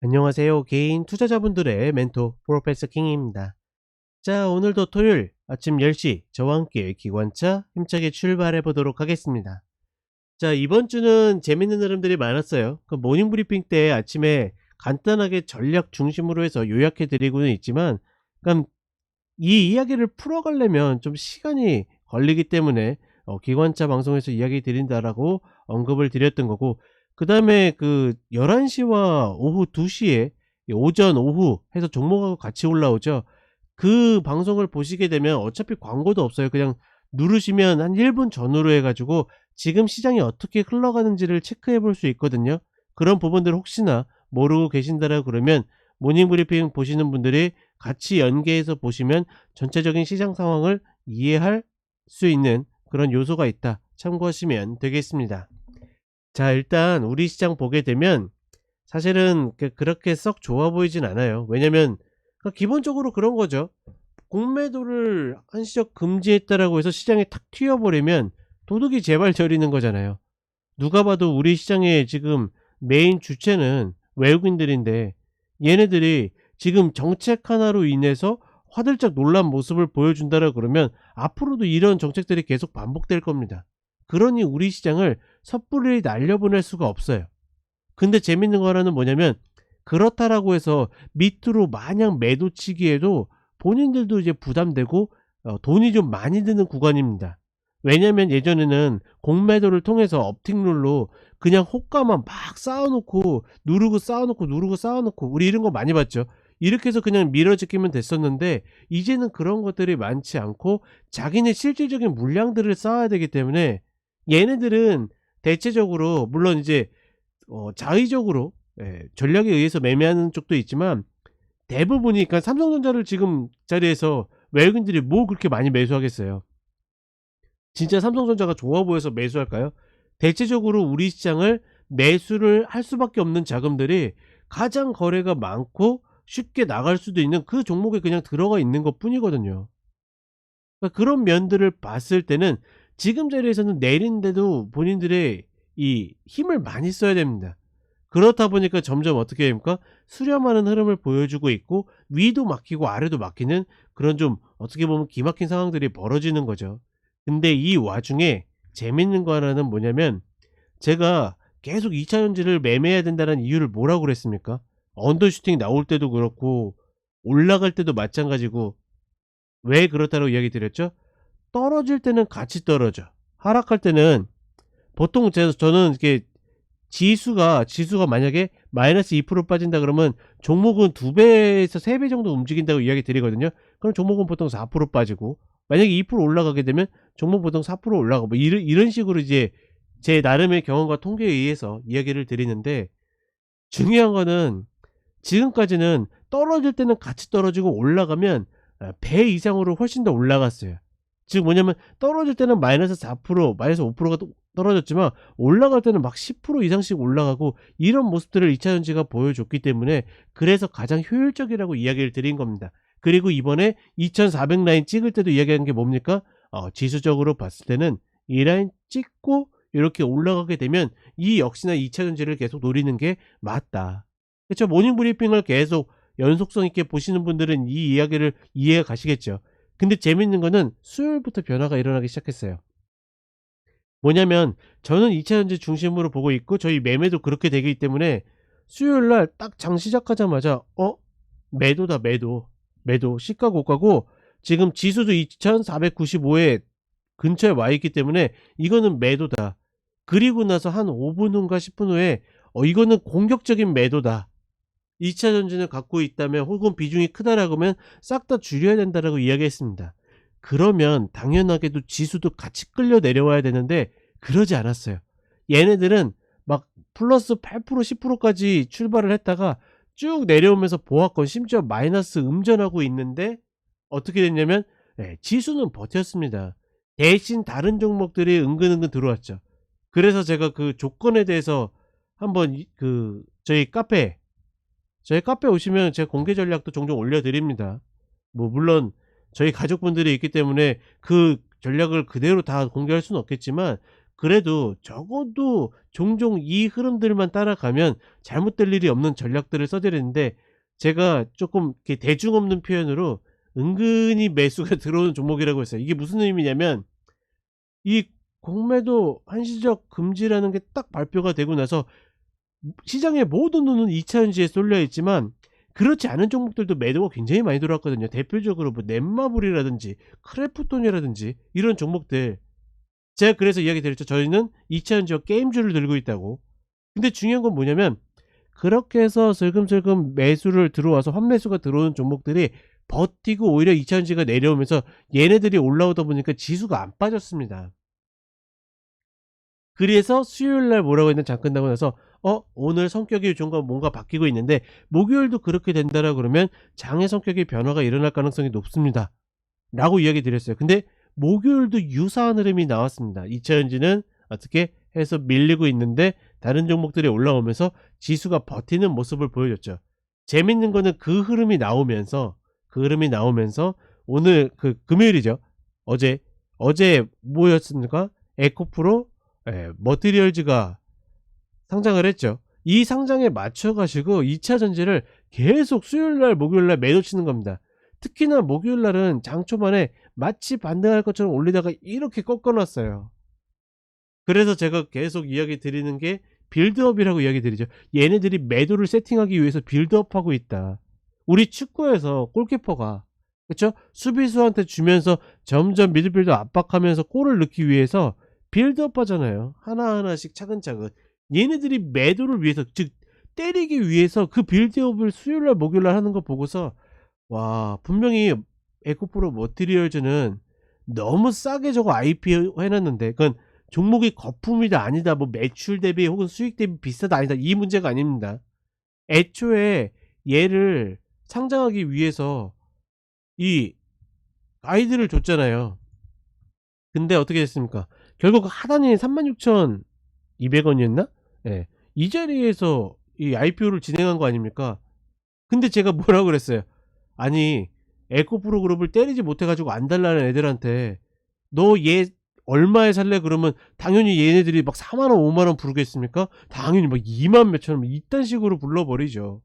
안녕하세요. 개인 투자자분들의 멘토 프로페서 킹입니다. 자, 오늘도 토요일 아침 10시 저와 함께 기관차 힘차게 출발해 보도록 하겠습니다. 자, 이번 주는 재밌는 흐름들이 많았어요. 그 모닝 브리핑 때 아침에 간단하게 전략 중심으로 해서 요약해 드리고는 있지만, 그럼 이 이야기를 풀어가려면 좀 시간이 걸리기 때문에 기관차 방송에서 이야기 드린다라고 언급을 드렸던 거고, 그 다음에 그 11시와 오후 2시에 오전 오후 해서 종목하고 같이 올라오죠. 그 방송을 보시게 되면 어차피 광고도 없어요. 그냥 누르시면 한 1분 전후로 해가지고 지금 시장이 어떻게 흘러가는지를 체크해 볼 수 있거든요. 그런 부분들 혹시나 모르고 계신다라고 그러면 모닝 브리핑 보시는 분들이 같이 연계해서 보시면 전체적인 시장 상황을 이해할 수 있는 그런 요소가 있다, 참고하시면 되겠습니다. 자, 일단 우리 시장 보게 되면 사실은 그렇게 썩 좋아 보이진 않아요. 왜냐면 기본적으로 그런 거죠. 공매도를 한시적 금지했다라고 해서 시장에 탁 튀어버리면 도둑이 제발 저리는 거잖아요. 누가 봐도 우리 시장의 지금 메인 주체는 외국인들인데, 얘네들이 지금 정책 하나로 인해서 화들짝 놀란 모습을 보여준다라 그러면 앞으로도 이런 정책들이 계속 반복될 겁니다. 그러니 우리 시장을 섣불리 날려보낼 수가 없어요. 근데 재밌는 거 하나는 뭐냐면, 그렇다라고 해서 밑으로 마냥 매도치기에도 본인들도 이제 부담되고 돈이 좀 많이 드는 구간입니다. 왜냐면 예전에는 공매도를 통해서 업틱룰로 그냥 호가만 막 쌓아놓고 누르고 쌓아놓고 누르고 쌓아놓고, 우리 이런 거 많이 봤죠. 이렇게 해서 그냥 밀어지키면 됐었는데, 이제는 그런 것들이 많지 않고 자기네 실질적인 물량들을 쌓아야 되기 때문에 얘네들은 대체적으로 물론 이제 자의적으로 전략에 의해서 매매하는 쪽도 있지만, 대부분이 그러니까 삼성전자를 지금 자리에서 외국인들이 뭐 그렇게 많이 매수하겠어요. 진짜 삼성전자가 좋아 보여서 매수할까요? 대체적으로 우리 시장을 매수를 할 수밖에 없는 자금들이 가장 거래가 많고 쉽게 나갈 수도 있는 그 종목에 그냥 들어가 있는 것 뿐이거든요. 그러니까 그런 면들을 봤을 때는 지금 자리에서는 내린데도 본인들의 이 힘을 많이 써야 됩니다. 그렇다 보니까 점점 어떻게 됩니까? 수렴하는 흐름을 보여주고 있고, 위도 막히고 아래도 막히는 그런 좀 어떻게 보면 기막힌 상황들이 벌어지는 거죠. 근데 이 와중에 재밌는 거 하나는 뭐냐면, 제가 계속 2차 전지를 매매해야 된다는 이유를 뭐라고 그랬습니까? 언더슈팅 나올 때도 그렇고 올라갈 때도 마찬가지고, 왜 그렇다고 이야기 드렸죠? 떨어질 때는 같이 떨어져. 하락할 때는 보통 저는 이렇게 지수가 만약에 마이너스 2% 빠진다 그러면 종목은 2배에서 3배 정도 움직인다고 이야기 드리거든요. 그럼 종목은 보통 4% 빠지고, 만약에 2% 올라가게 되면 종목 보통 4% 올라가고, 뭐 이런 식으로 이제 제 나름의 경험과 통계에 의해서 이야기를 드리는데, 중요한 거는 지금까지는 떨어질 때는 같이 떨어지고 올라가면 배 이상으로 훨씬 더 올라갔어요. 즉 뭐냐면, 떨어질 때는 마이너스 4% 마이너스 5%가 떨어졌지만 올라갈 때는 막 10% 이상씩 올라가고, 이런 모습들을 2차전지가 보여줬기 때문에 그래서 가장 효율적이라고 이야기를 드린 겁니다. 그리고 이번에 2400 라인 찍을 때도 이야기한 게 뭡니까? 지수적으로 봤을 때는 이 라인 찍고 이렇게 올라가게 되면 이 역시나 2차전지를 계속 노리는 게 맞다. 그렇죠? 모닝 브리핑을 계속 연속성 있게 보시는 분들은 이 이야기를 이해가 가시겠죠. 근데 재밌는 거는 수요일부터 변화가 일어나기 시작했어요. 뭐냐면, 저는 2차전지 중심으로 보고 있고 저희 매매도 그렇게 되기 때문에 수요일날 딱 장 시작하자마자 매도다, 매도 시가 고가고, 지금 지수도 2495에 근처에 와 있기 때문에 이거는 매도다. 그리고 나서 한 5분 후인가 10분 후에 이거는 공격적인 매도다, 2차 전지는 갖고 있다면 혹은 비중이 크다라고 하면 싹 다 줄여야 된다라고 이야기했습니다. 그러면 당연하게도 지수도 같이 끌려 내려와야 되는데 그러지 않았어요. 얘네들은 막 플러스 8% 10%까지 출발을 했다가 쭉 내려오면서 보합권 심지어 마이너스 음전하고 있는데, 어떻게 됐냐면 지수는 버텼습니다. 대신 다른 종목들이 은근은근 들어왔죠. 그래서 제가 그 조건에 대해서 한번 저희 카페 오시면 제가 공개 전략도 종종 올려드립니다. 뭐 물론 저희 가족분들이 있기 때문에 그 전략을 그대로 다 공개할 수는 없겠지만, 그래도 적어도 종종 이 흐름들만 따라가면 잘못될 일이 없는 전략들을 써야 되는데, 제가 조금 이렇게 대중 없는 표현으로 은근히 매수가 들어오는 종목이라고 했어요. 이게 무슨 의미냐면, 이 공매도 한시적 금지라는 게 딱 발표가 되고 나서 시장의 모든 눈은 2차전지에 쏠려 있지만, 그렇지 않은 종목들도 매도가 굉장히 많이 들어왔거든요. 대표적으로 뭐 넷마블이라든지 크래프톤이라든지 이런 종목들. 제가 그래서 이야기 드렸죠. 저희는 2차전지와 게임주를 들고 있다고. 근데 중요한 건 뭐냐면, 그렇게 해서 슬금슬금 매수를 들어와서 환매수가 들어오는 종목들이 버티고 오히려 2차전지가 내려오면서 얘네들이 올라오다 보니까 지수가 안 빠졌습니다. 그래서 수요일날 뭐라고 했나, 장 끝나고 나서 오늘 성격이 좀 뭔가 바뀌고 있는데 목요일도 그렇게 된다라 그러면 장의 성격의 변화가 일어날 가능성이 높습니다 라고 이야기 드렸어요. 근데 목요일도 유사한 흐름이 나왔습니다. 2차전지는 어떻게 해서 밀리고 있는데 다른 종목들이 올라오면서 지수가 버티는 모습을 보여줬죠. 재밌는 거는 그 흐름이 나오면서 오늘 그 금요일이죠. 어제 뭐였습니까? 에코프로, 머티리얼즈가 상장을 했죠. 이 상장에 맞춰 가지고 2차 전지를 계속 수요일날 목요일날 매도 치는 겁니다. 특히나 목요일날은 장 초반에 마치 반등할 것처럼 올리다가 이렇게 꺾어 놨어요. 그래서 제가 계속 이야기 드리는 게 빌드업이라고 이야기 드리죠. 얘네들이 매도를 세팅하기 위해서 빌드업하고 있다. 우리 축구에서 골키퍼가, 그쵸? 수비수한테 주면서 점점 미드필더 압박하면서 골을 넣기 위해서 빌드업 하잖아요. 하나하나씩 차근차근. 얘네들이 매도를 위해서, 즉 때리기 위해서 그 빌드업을 수요일날 목요일날 하는 거 보고서, 와, 분명히 에코프로 머티리얼즈는 너무 싸게 저거 IPO 해놨는데, 그건 종목이 거품이다 아니다, 뭐 매출 대비 혹은 수익 대비 비싸다 아니다, 이 문제가 아닙니다. 애초에 얘를 상장하기 위해서 이 가이드를 줬잖아요. 근데 어떻게 됐습니까? 결국 하단이 36,200원이었나? 예. 이 자리에서 이 IPO를 진행한 거 아닙니까? 근데 제가 뭐라고 그랬어요? 아니, 에코프로 그룹을 때리지 못해가지고 안 달라는 애들한테 너 얘 얼마에 살래? 그러면 당연히 얘네들이 막 4만원 5만원 부르겠습니까? 당연히 막 2만 몇천원 이딴 식으로 불러버리죠.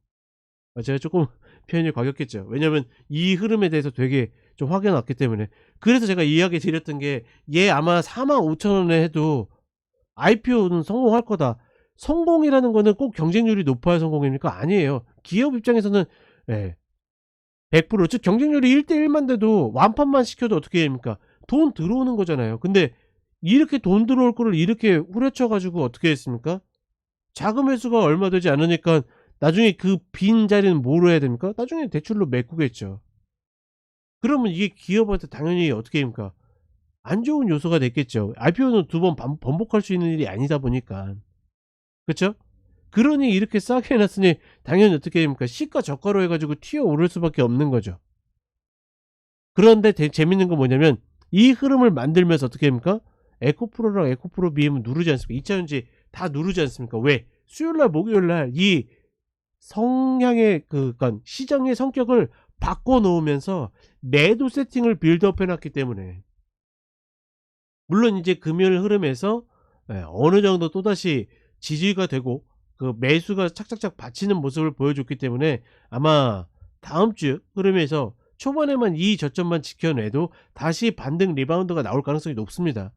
제가 조금 표현이 과격했죠. 왜냐면 이 흐름에 대해서 되게 좀 확연히 왔기 때문에. 그래서 제가 이야기 드렸던 게, 얘 아마 4만 5천원에 해도 IPO는 성공할 거다. 성공이라는 거는 꼭 경쟁률이 높아야 성공입니까? 아니에요. 기업 입장에서는 100%, 즉 경쟁률이 1대1만 돼도 완판만 시켜도 어떻게 됩니까? 돈 들어오는 거잖아요. 근데 이렇게 돈 들어올 거를 이렇게 후려쳐 가지고 어떻게 했습니까? 자금 회수가 얼마 되지 않으니까 나중에 그 빈 자리는 뭐로 해야 됩니까? 나중에 대출로 메꾸겠죠. 그러면 이게 기업한테 당연히 어떻게 됩니까? 안 좋은 요소가 됐겠죠. IPO는 두 번 번복할 수 있는 일이 아니다 보니까. 그쵸? 그러니 이렇게 싸게 해놨으니 당연히 어떻게 됩니까? 시가 저가로 해가지고 튀어오를 수밖에 없는 거죠. 그런데 재밌는 건 뭐냐면, 이 흐름을 만들면서 어떻게 됩니까? 에코프로랑 에코프로 BM은 누르지 않습니까? 2차전지 다 누르지 않습니까? 왜? 수요일날 목요일날 이 성향의 그러니까 시장의 성격을 바꿔 놓으면서 매도 세팅을 빌드업 해놨기 때문에. 물론 이제 금요일 흐름에서 어느 정도 또다시 지지가 되고 그 매수가 착착착 받치는 모습을 보여줬기 때문에 아마 다음 주 흐름에서 초반에만 이 저점만 지켜내도 다시 반등 리바운드가 나올 가능성이 높습니다.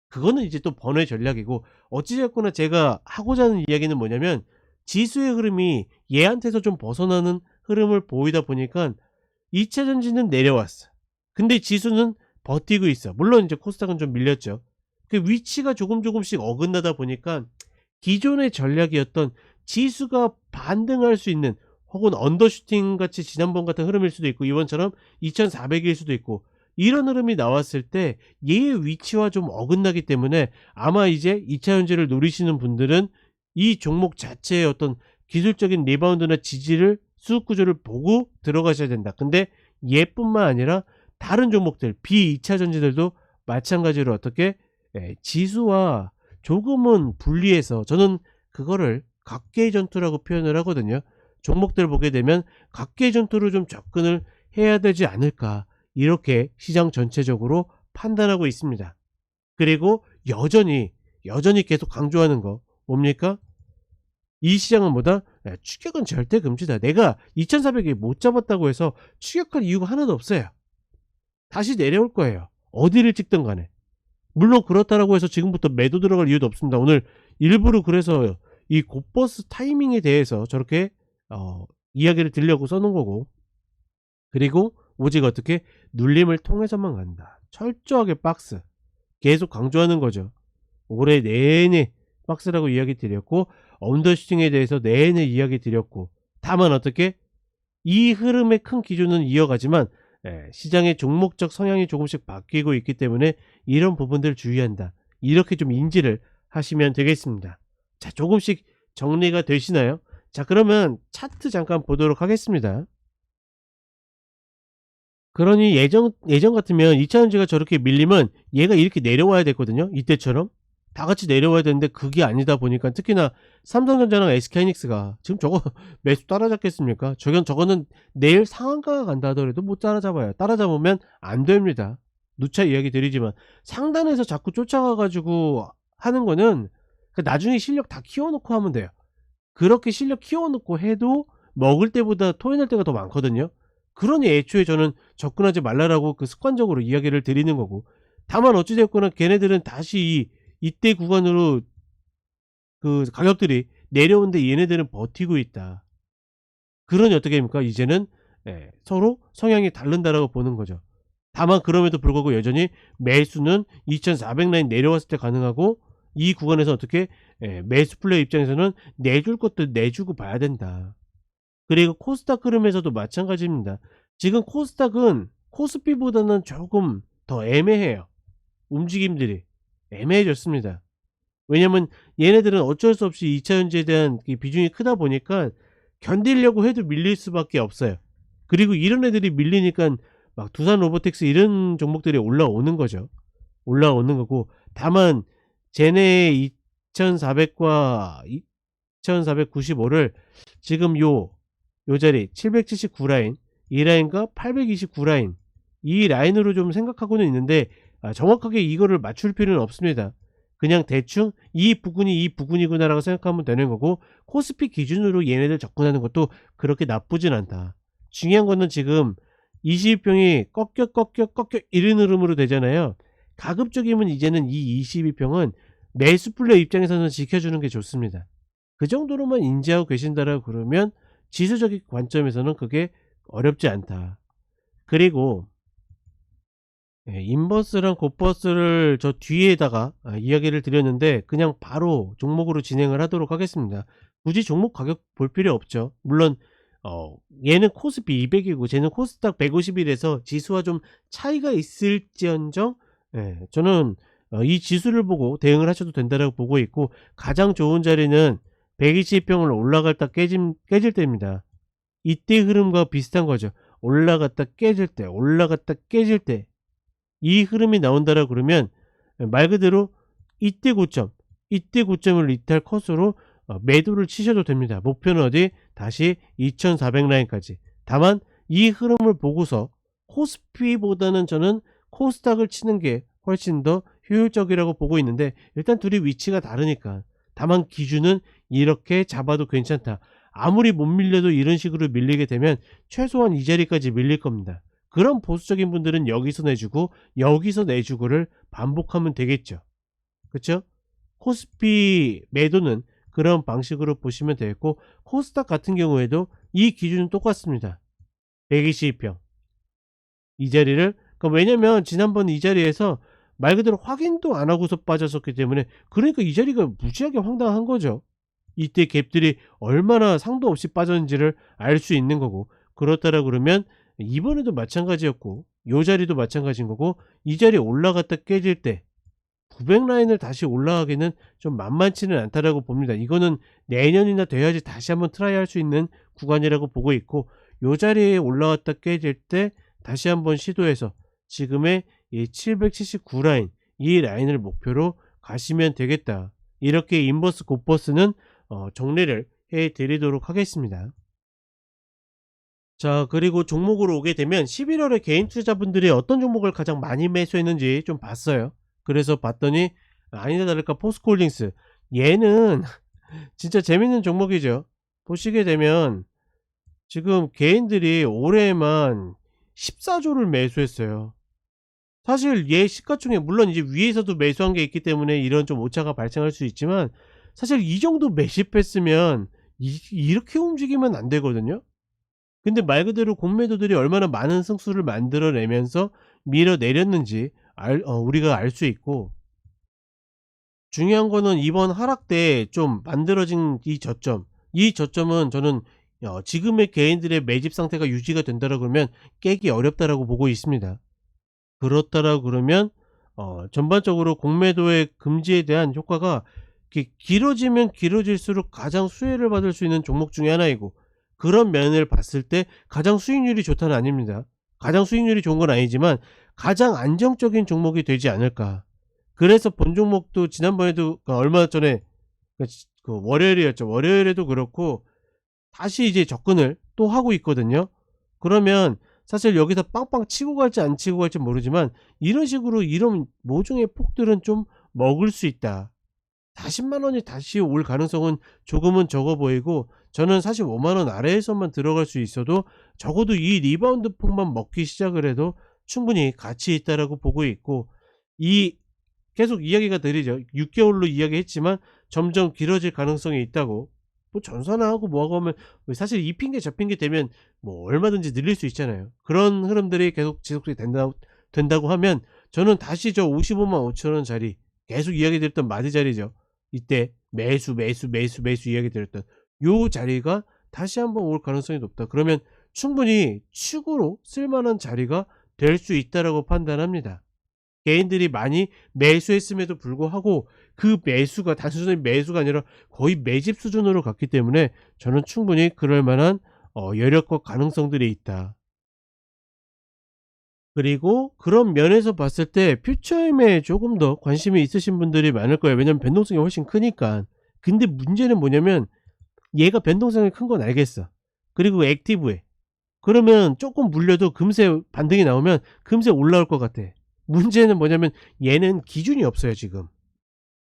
그거는 이제 또 번외 전략이고, 어찌됐거나 제가 하고자 하는 이야기는 뭐냐면, 지수의 흐름이 얘한테서 좀 벗어나는 흐름을 보이다 보니까 2차 전지는 내려왔어. 근데 지수는 버티고 있어. 물론 이제 코스닥은 좀 밀렸죠. 그 위치가 조금씩 어긋나다 보니까 기존의 전략이었던 지수가 반등할 수 있는, 혹은 언더슈팅 같이 지난번 같은 흐름일 수도 있고 이번처럼 2400일 수도 있고, 이런 흐름이 나왔을 때 얘의 위치와 좀 어긋나기 때문에 아마 이제 2차 전지를 노리시는 분들은 이 종목 자체의 어떤 기술적인 리바운드나 지지를, 수급 구조를 보고 들어가셔야 된다. 근데 얘뿐만 아니라 다른 종목들 B2차 전지들도 마찬가지로 어떻게 지수와 조금은 분리해서, 저는 그거를 각계의 전투라고 표현을 하거든요. 종목들 보게 되면 각계의 전투로 좀 접근을 해야 되지 않을까, 이렇게 시장 전체적으로 판단하고 있습니다. 그리고 여전히 여전히 계속 강조하는 거 뭡니까? 이 시장은 뭐다? 추격은 절대 금지다. 내가 2400에 못 잡았다고 해서 추격할 이유가 하나도 없어요. 다시 내려올 거예요. 어디를 찍든 간에. 물론 그렇다라고 해서 지금부터 매도 들어갈 이유도 없습니다. 오늘 일부러 그래서 이 곧버스 타이밍에 대해서 저렇게 이야기를 드리려고 써놓은 거고, 그리고 오직 어떻게 눌림을 통해서만 간다. 철저하게 박스 계속 강조하는 거죠. 올해 내내 박스라고 이야기 드렸고, 언더슈팅에 대해서 내내 이야기 드렸고, 다만 어떻게 이 흐름의 큰 기준은 이어가지만 시장의 종목적 성향이 조금씩 바뀌고 있기 때문에 이런 부분들 주의한다. 이렇게 좀 인지를 하시면 되겠습니다. 자, 조금씩 정리가 되시나요? 자, 그러면 차트 잠깐 보도록 하겠습니다. 그러니 예전 같으면 2차전지가 저렇게 밀리면 얘가 이렇게 내려와야 됐거든요. 이때처럼 다 같이 내려와야 되는데 그게 아니다 보니까, 특히나 삼성전자랑 SK하이닉스가 지금 저거 매수 따라잡겠습니까? 저거는 내일 상한가가 간다 하더라도 못 따라잡아요. 따라잡으면 안 됩니다. 누차 이야기 드리지만 상단에서 자꾸 쫓아가 가지고 하는 거는 나중에 실력 다 키워놓고 하면 돼요. 그렇게 실력 키워놓고 해도 먹을 때보다 토해낼 때가 더 많거든요. 그러니 애초에 저는 접근하지 말라라고 습관적으로 이야기를 드리는 거고, 다만 어찌됐거나 걔네들은 다시 이때 구간으로 가격들이 내려오는데 얘네들은 버티고 있다. 그러니 어떻게 됩니까? 이제는 서로 성향이 다른다라고 보는 거죠. 다만 그럼에도 불구하고 여전히 매수는 2400 라인 내려왔을 때 가능하고, 이 구간에서 어떻게 매수 플레이 입장에서는 내줄 것도 내주고 봐야 된다. 그리고 코스닥 흐름에서도 마찬가지입니다. 지금 코스닥은 코스피보다는 조금 더 애매해요. 움직임들이 애매해졌습니다. 왜냐면 얘네들은 어쩔 수 없이 2차전지에 대한 비중이 크다 보니까 견디려고 해도 밀릴 수밖에 없어요. 그리고 이런 애들이 밀리니까 막 두산 로보틱스 이런 종목들이 올라오는 거죠. 올라오는 거고, 다만 쟤네 2400과 2495를 지금 요 자리 779라인, 이 라인과 829라인, 이 라인으로 좀 생각하고는 있는데 정확하게 이거를 맞출 필요는 없습니다. 그냥 대충 이 부분이구나 라고 생각하면 되는 거고, 코스피 기준으로 얘네들 접근하는 것도 그렇게 나쁘진 않다. 중요한 거는 지금 22평이 꺾여 이런 흐름으로 되잖아요. 가급적이면 이제는 이 22평은 매수 플레이 입장에서는 지켜주는 게 좋습니다. 그 정도로만 인지하고 계신다라고 그러면 지수적인 관점에서는 그게 어렵지 않다. 그리고 인버스랑 곧버스를 저 뒤에다가 이야기를 드렸는데 그냥 바로 종목으로 진행을 하도록 하겠습니다. 굳이 종목 가격 볼 필요 없죠. 물론 얘는 코스피 200이고 쟤는 코스닥 150이라서 지수와 좀 차이가 있을지언정 저는 이 지수를 보고 대응을 하셔도 된다라고 보고 있고, 가장 좋은 자리는 120평을 올라갔다 깨질 때입니다. 이때 흐름과 비슷한 거죠. 올라갔다 깨질 때, 올라갔다 깨질 때 이 흐름이 나온다라 그러면 말 그대로 이때 고점을 이탈 컷으로 매도를 치셔도 됩니다. 목표는 어디? 다시 2400 라인까지. 다만 이 흐름을 보고서 코스피보다는 저는 코스닥을 치는 게 훨씬 더 효율적이라고 보고 있는데, 일단 둘이 위치가 다르니까. 다만 기준은 이렇게 잡아도 괜찮다. 아무리 못 밀려도 이런 식으로 밀리게 되면 최소한 이 자리까지 밀릴 겁니다. 그런 보수적인 분들은 여기서 내주고 여기서 내주고를 반복하면 되겠죠. 그쵸? 코스피 매도는 그런 방식으로 보시면 되겠고, 코스닥 같은 경우에도 이 기준은 똑같습니다. 122평 이 자리를, 왜냐면 지난번 이 자리에서 말 그대로 확인도 안 하고서 빠졌었기 때문에, 그러니까 이 자리가 무지하게 황당한 거죠. 이때 갭들이 얼마나 상도 없이 빠졌는지를 알 수 있는 거고, 그렇다라 그러면 이번에도 마찬가지였고 요 자리도 마찬가지인 거고, 이 자리 올라갔다 깨질 때 900 라인을 다시 올라가기는 좀 만만치는 않다라고 봅니다. 이거는 내년이나 돼야지 다시 한번 트라이 할 수 있는 구간이라고 보고 있고, 요 자리에 올라갔다 깨질 때 다시 한번 시도해서 지금의 이 779 라인, 이 라인을 목표로 가시면 되겠다. 이렇게 인버스 곧버스는 정리를 해 드리도록 하겠습니다. 자, 그리고 종목으로 오게 되면 11월에 개인 투자자분들이 어떤 종목을 가장 많이 매수했는지 좀 봤어요. 그래서 봤더니 아니나 다를까 포스코홀딩스. 얘는 진짜 재밌는 종목이죠. 보시게 되면 지금 개인들이 올해만 14조를 매수했어요. 사실 얘 시가총액 물론 이제 위에서도 매수한 게 있기 때문에 이런 좀 오차가 발생할 수 있지만 사실 이 정도 매집했으면 이렇게 움직이면 안 되거든요. 근데 말 그대로 공매도들이 얼마나 많은 승수를 만들어내면서 밀어내렸는지 우리가 알 수 있고, 중요한 거는 이번 하락 때 좀 만들어진 이 저점은 저는 지금의 개인들의 매집 상태가 유지가 된다라 그러면 깨기 어렵다라고 보고 있습니다. 그렇다라 그러면 전반적으로 공매도의 금지에 대한 효과가 이렇게 길어지면 길어질수록 가장 수혜를 받을 수 있는 종목 중에 하나이고, 그런 면을 봤을 때 가장 수익률이 좋다는 아닙니다. 가장 수익률이 좋은 건 아니지만 가장 안정적인 종목이 되지 않을까. 그래서 본 종목도 지난번에도 얼마 전에 월요일이었죠. 월요일에도 그렇고 다시 이제 접근을 또 하고 있거든요. 그러면 사실 여기서 빵빵 치고 갈지 안 치고 갈지 모르지만 이런 식으로 이런 모종의 폭들은 좀 먹을 수 있다. 40만원이 다시 올 가능성은 조금은 적어 보이고, 저는 사실 5만원 아래에서만 들어갈 수 있어도 적어도 이 리바운드 폭만 먹기 시작을 해도 충분히 가치 있다라고 보고 있고, 이 계속 이야기가 드리죠. 6개월로 이야기했지만 점점 길어질 가능성이 있다고. 뭐 전산화하고 뭐하고 하면 사실 이 핑계 저 핑계 되면 뭐 얼마든지 늘릴 수 있잖아요. 그런 흐름들이 계속 지속이 된다고 하면 저는 다시 저 55만 5천원 자리, 계속 이야기 드렸던 마디 자리죠. 이때 매수 이야기 드렸던 요 자리가 다시 한번 올 가능성이 높다. 그러면 충분히 축으로 쓸만한 자리가 될 수 있다라고 판단합니다. 개인들이 많이 매수했음에도 불구하고 그 매수가 단순히 매수가 아니라 거의 매집 수준으로 갔기 때문에 저는 충분히 그럴 만한 여력과 가능성들이 있다. 그리고 그런 면에서 봤을 때 퓨처엠에 조금 더 관심이 있으신 분들이 많을 거예요. 왜냐면 변동성이 훨씬 크니까. 근데 문제는 뭐냐면 얘가 변동성이 큰 건 알겠어. 그리고 액티브해. 그러면 조금 물려도 금세 반등이 나오면 금세 올라올 것 같아. 문제는 뭐냐면 얘는 기준이 없어요. 지금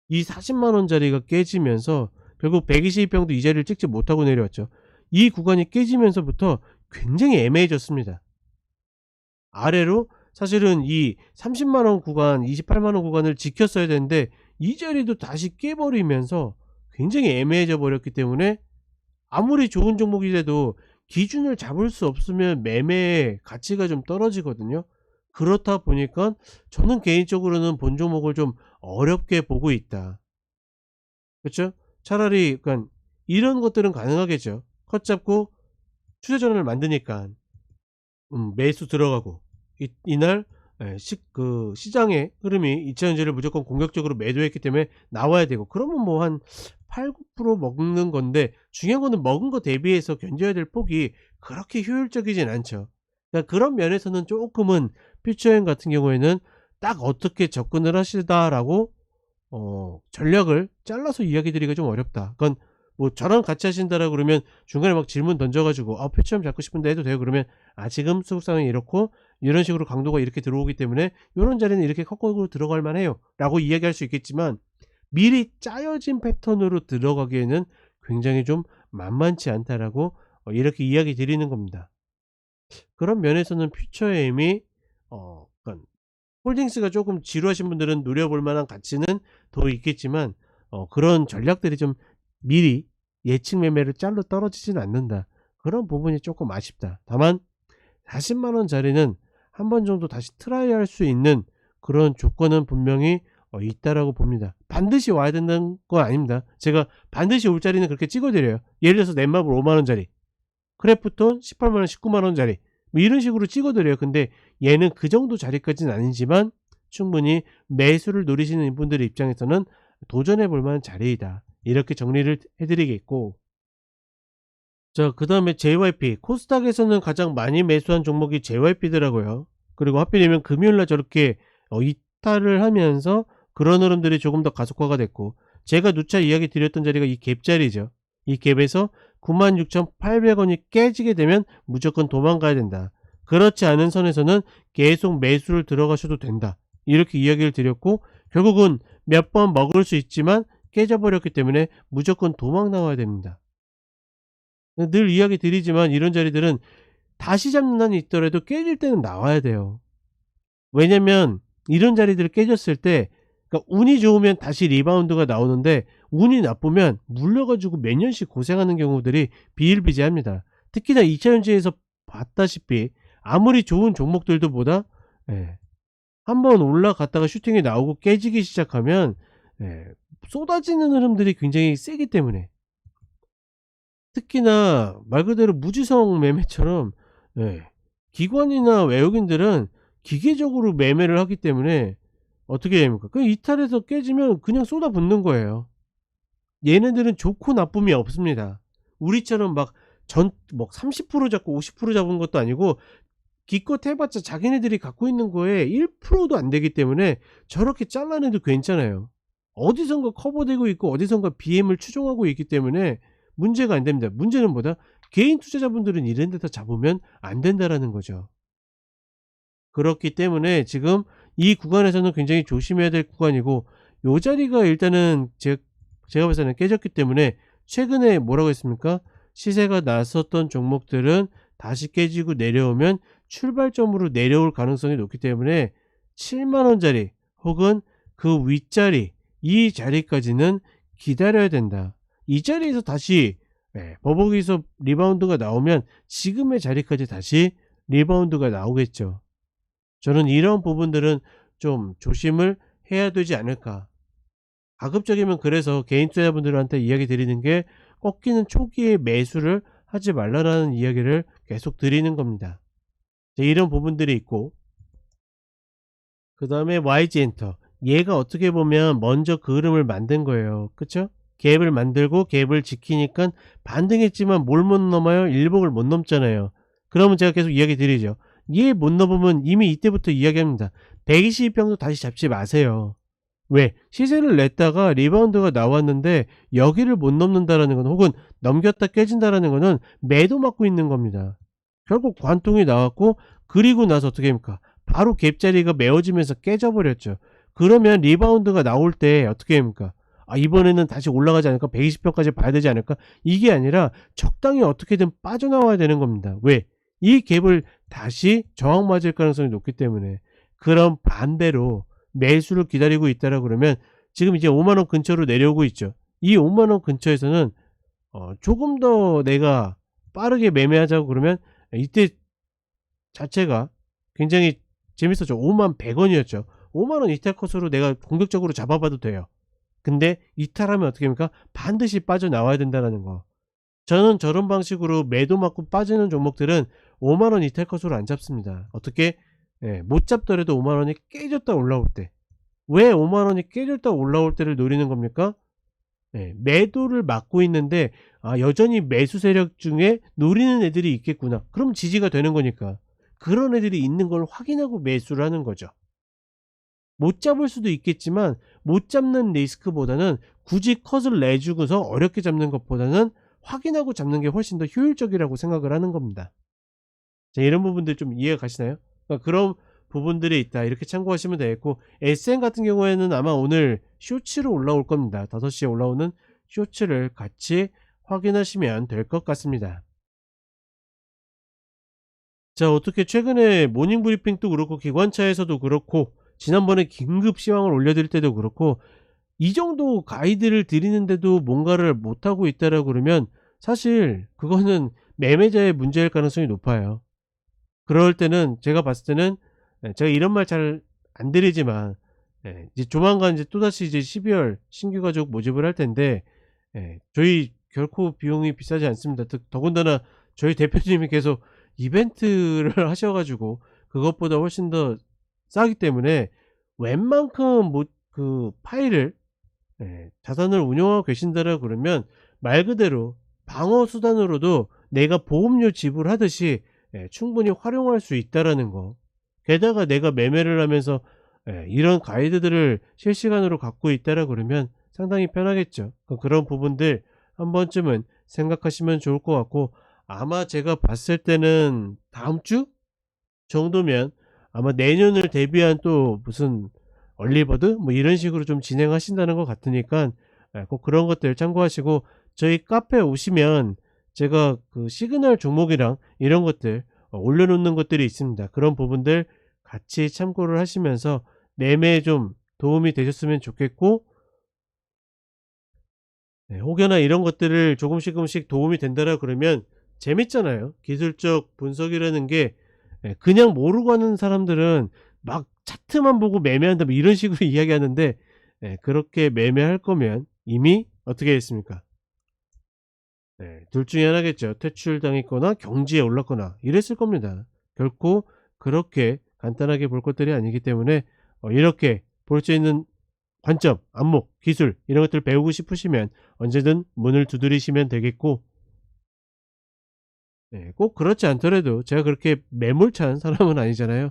이 40만원짜리가 깨지면서 결국 122평도 이 자리를 찍지 못하고 내려왔죠. 이 구간이 깨지면서부터 굉장히 애매해졌습니다. 아래로 사실은 이 30만원 구간 28만원 구간을 지켰어야 되는데 이 자리도 다시 깨버리면서 굉장히 애매해져 버렸기 때문에 아무리 좋은 종목이라도 기준을 잡을 수 없으면 매매의 가치가 좀 떨어지거든요. 그렇다 보니까 저는 개인적으로는 본 종목을 좀 어렵게 보고 있다. 그렇죠? 차라리 그러니까 이런 것들은 가능하겠죠. 컷 잡고 추세 전환을 만드니까 매수 들어가고 이날 시장의 흐름이 이차전지를 무조건 공격적으로 매도했기 때문에 나와야 되고, 그러면 뭐 한 8, 9% 먹는 건데 중요한 거는 먹은 거 대비해서 견뎌야 될 폭이 그렇게 효율적이진 않죠. 그러니까 그런 면에서는 조금은 퓨처엠 같은 경우에는 딱 어떻게 접근을 하시다라고 전략을 잘라서 이야기 드리기가 좀 어렵다. 그건 뭐 저랑 같이 하신다라 그러면 중간에 막 질문 던져 가지고 퓨처엠 잡고 싶은데 해도 돼요. 그러면 지금 수급 상황이 이렇고 이런 식으로 강도가 이렇게 들어오기 때문에 요런 자리는 이렇게 컷곡으로 들어갈 만해요 라고 이야기할 수 있겠지만, 미리 짜여진 패턴으로 들어가기에는 굉장히 좀 만만치 않다라고 이렇게 이야기 드리는 겁니다. 그런 면에서는 퓨처엠이 그러니까 홀딩스가 조금 지루하신 분들은 노려볼 만한 가치는 더 있겠지만 그런 전략들이 좀 미리 예측 매매를 짤로 떨어지지는 않는다. 그런 부분이 조금 아쉽다. 다만 40만원 자리는 한 번 정도 다시 트라이 할 수 있는 그런 조건은 분명히 있다라고 봅니다. 반드시 와야 된다는 건 아닙니다. 제가 반드시 올 자리는 그렇게 찍어드려요. 예를 들어서 넷마블 5만원짜리, 크래프톤 18만원 19만원짜리 뭐 이런 식으로 찍어드려요. 근데 얘는 그 정도 자리까지는 아니지만 충분히 매수를 노리시는 분들의 입장에서는 도전해 볼 만한 자리이다. 이렇게 정리를 해드리겠고, 자, 그 다음에 JYP, 코스닥에서는 가장 많이 매수한 종목이 JYP더라고요. 그리고 하필이면 금요일날 저렇게 이탈을 하면서 그런 흐름들이 조금 더 가속화가 됐고, 제가 누차 이야기 드렸던 자리가 이 갭자리죠. 이 갭에서 96,800원이 깨지게 되면 무조건 도망가야 된다. 그렇지 않은 선에서는 계속 매수를 들어가셔도 된다. 이렇게 이야기를 드렸고, 결국은 몇 번 먹을 수 있지만 깨져버렸기 때문에 무조건 도망 나와야 됩니다. 늘 이야기 드리지만 이런 자리들은 다시 잡는 한이 있더라도 깨질 때는 나와야 돼요. 왜냐면 이런 자리들을 깨졌을 때, 그러니까 운이 좋으면 다시 리바운드가 나오는데 운이 나쁘면 물려 가지고 몇 년씩 고생하는 경우들이 비일비재합니다. 특히나 2차 전지에서 봤다시피 아무리 좋은 종목들도 보다, 예, 한번 올라갔다가 슈팅이 나오고 깨지기 시작하면, 예, 쏟아지는 흐름들이 굉장히 세기 때문에, 특히나 말 그대로 무지성 매매처럼, 예, 기관이나 외국인들은 기계적으로 매매를 하기 때문에 어떻게 됩니까? 그 이탈해서 깨지면 그냥 쏟아붓는 거예요. 얘네들은 좋고 나쁨이 없습니다. 우리처럼 막 30% 잡고 50% 잡은 것도 아니고 기껏 해봤자 자기네들이 갖고 있는 거에 1%도 안 되기 때문에 저렇게 잘라내도 괜찮아요. 어디선가 커버되고 있고 어디선가 BM을 추종하고 있기 때문에 문제가 안 됩니다. 문제는 뭐다? 개인 투자자분들은 이런 데다 잡으면 안 된다라는 거죠. 그렇기 때문에 지금 이 구간에서는 굉장히 조심해야 될 구간이고, 요 자리가 일단은 제가 봤을 때는 깨졌기 때문에 최근에 뭐라고 했습니까? 시세가 났었던 종목들은 다시 깨지고 내려오면 출발점으로 내려올 가능성이 높기 때문에 7만원짜리 혹은 그 윗자리, 이 자리까지는 기다려야 된다. 이 자리에서 다시, 버벅이서 리바운드가 나오면 지금의 자리까지 다시 리바운드가 나오겠죠. 저는 이런 부분들은 좀 조심을 해야 되지 않을까. 가급적이면 그래서 개인 투자자분들한테 이야기 드리는 게, 꺾이는 초기에 매수를 하지 말라라는 이야기를 계속 드리는 겁니다. 이런 부분들이 있고, 그 다음에 YG엔터, 얘가 어떻게 보면 먼저 그 흐름을 만든 거예요. 그쵸? 갭을 만들고 갭을 지키니까 반등했지만 뭘 못 넘어요? 일봉을 못 넘잖아요. 그러면 제가 계속 이야기 드리죠. 얘 못 넘으면 이미 이때부터 이야기합니다. 120평도 다시 잡지 마세요. 왜? 시세를 냈다가 리바운드가 나왔는데 여기를 못 넘는다라는 건, 혹은 넘겼다 깨진다라는 거는 매도 맞고 있는 겁니다. 결국 관통이 나왔고, 그리고 나서 어떻게 합니까? 바로 갭자리가 메워지면서 깨져버렸죠. 그러면 리바운드가 나올 때 어떻게 합니까? 아, 이번에는 다시 올라가지 않을까? 120평까지 봐야 되지 않을까? 이게 아니라 적당히 어떻게든 빠져나와야 되는 겁니다. 왜? 이 갭을 다시 저항 맞을 가능성이 높기 때문에. 그럼 반대로 매수를 기다리고 있다라 그러면 지금 이제 5만원 근처로 내려오고 있죠. 이 5만원 근처에서는 조금 더 내가 빠르게 매매하자고 그러면, 이때 자체가 굉장히 재밌었죠. 51,100원이었죠. 5만원 이탈 컷으로 내가 공격적으로 잡아봐도 돼요. 근데 이탈하면 어떻게 합니까? 반드시 빠져나와야 된다는 거. 저는 저런 방식으로 매도 맞고 빠지는 종목들은 5만원 이탈 컷으로 안 잡습니다. 어떻게? 못 잡더라도 5만원이 깨졌다 올라올 때. 왜 5만원이 깨졌다 올라올 때를 노리는 겁니까? 매도를 막고 있는데, 아, 여전히 매수 세력 중에 노리는 애들이 있겠구나. 그럼 지지가 되는 거니까. 그런 애들이 있는 걸 확인하고 매수를 하는 거죠. 못 잡을 수도 있겠지만 못 잡는 리스크보다는 굳이 컷을 내주고서 어렵게 잡는 것보다는 확인하고 잡는 게 훨씬 더 효율적이라고 생각을 하는 겁니다. 자, 이런 부분들 좀 이해가 가시나요? 그러니까 그런 부분들이 있다, 이렇게 참고하시면 되겠고, SM 같은 경우에는 아마 오늘 쇼츠로 올라올 겁니다. 5시에 올라오는 쇼츠를 같이 확인하시면 될 것 같습니다. 자, 어떻게 최근에 모닝브리핑도 그렇고 기관차에서도 그렇고 지난번에 긴급 시황을 올려드릴 때도 그렇고, 이 정도 가이드를 드리는데도 뭔가를 못하고 있다라고 그러면 사실 그거는 매매자의 문제일 가능성이 높아요. 그럴 때는 제가 봤을 때는, 제가 이런 말 잘 안 드리지만, 이제 조만간 이제 또다시 이제 12월 신규 가족 모집을 할 텐데, 저희 결코 비용이 비싸지 않습니다. 더군다나 저희 대표님이 계속 이벤트를 하셔 가지고 그것보다 훨씬 더 싸기 때문에, 웬만큼 그 파일을, 자산을 운영하고 계신다라 그러면 말 그대로 방어 수단으로도 내가 보험료 지불하듯이 충분히 활용할 수 있다라는 거. 게다가 내가 매매를 하면서 이런 가이드들을 실시간으로 갖고 있다라 그러면 상당히 편하겠죠. 그런 부분들 한 번쯤은 생각하시면 좋을 것 같고, 아마 제가 봤을 때는 다음 주 정도면 아마 내년을 대비한 또 무슨 얼리버드 뭐 이런 식으로 좀 진행하신다는 것 같으니까 꼭 그런 것들 참고하시고, 저희 카페에 오시면 제가 그 시그널 종목이랑 이런 것들 올려놓는 것들이 있습니다. 그런 부분들 같이 참고를 하시면서 매매에 좀 도움이 되셨으면 좋겠고, 네, 혹여나 이런 것들을 조금씩 도움이 된다라 그러면 재밌잖아요. 기술적 분석이라는 게 그냥 모르고 하는 사람들은 막 차트만 보고 매매한다 뭐 이런 식으로 이야기하는데, 그렇게 매매할 거면 이미 어떻게 했습니까? 네, 둘 중에 하나겠죠. 퇴출당했거나 경지에 올랐거나 이랬을 겁니다. 결코 그렇게 간단하게 볼 것들이 아니기 때문에 이렇게 볼 수 있는 관점, 안목, 기술 이런 것들 배우고 싶으시면 언제든 문을 두드리시면 되겠고, 꼭 그렇지 않더라도 제가 그렇게 매몰찬 사람은 아니잖아요.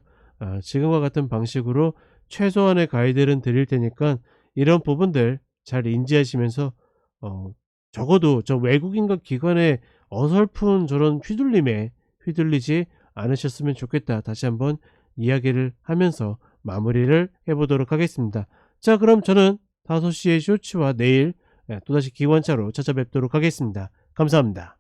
지금과 같은 방식으로 최소한의 가이드는 드릴 테니까 이런 부분들 잘 인지하시면서 어 적어도 저 외국인과 기관의 어설픈 저런 휘둘림에 휘둘리지 않으셨으면 좋겠다. 다시 한번 이야기를 하면서 마무리를 해 보도록 하겠습니다. 자, 그럼 저는 5 시의 쇼츠와 내일 또다시 기관차로 찾아뵙도록 하겠습니다. 감사합니다.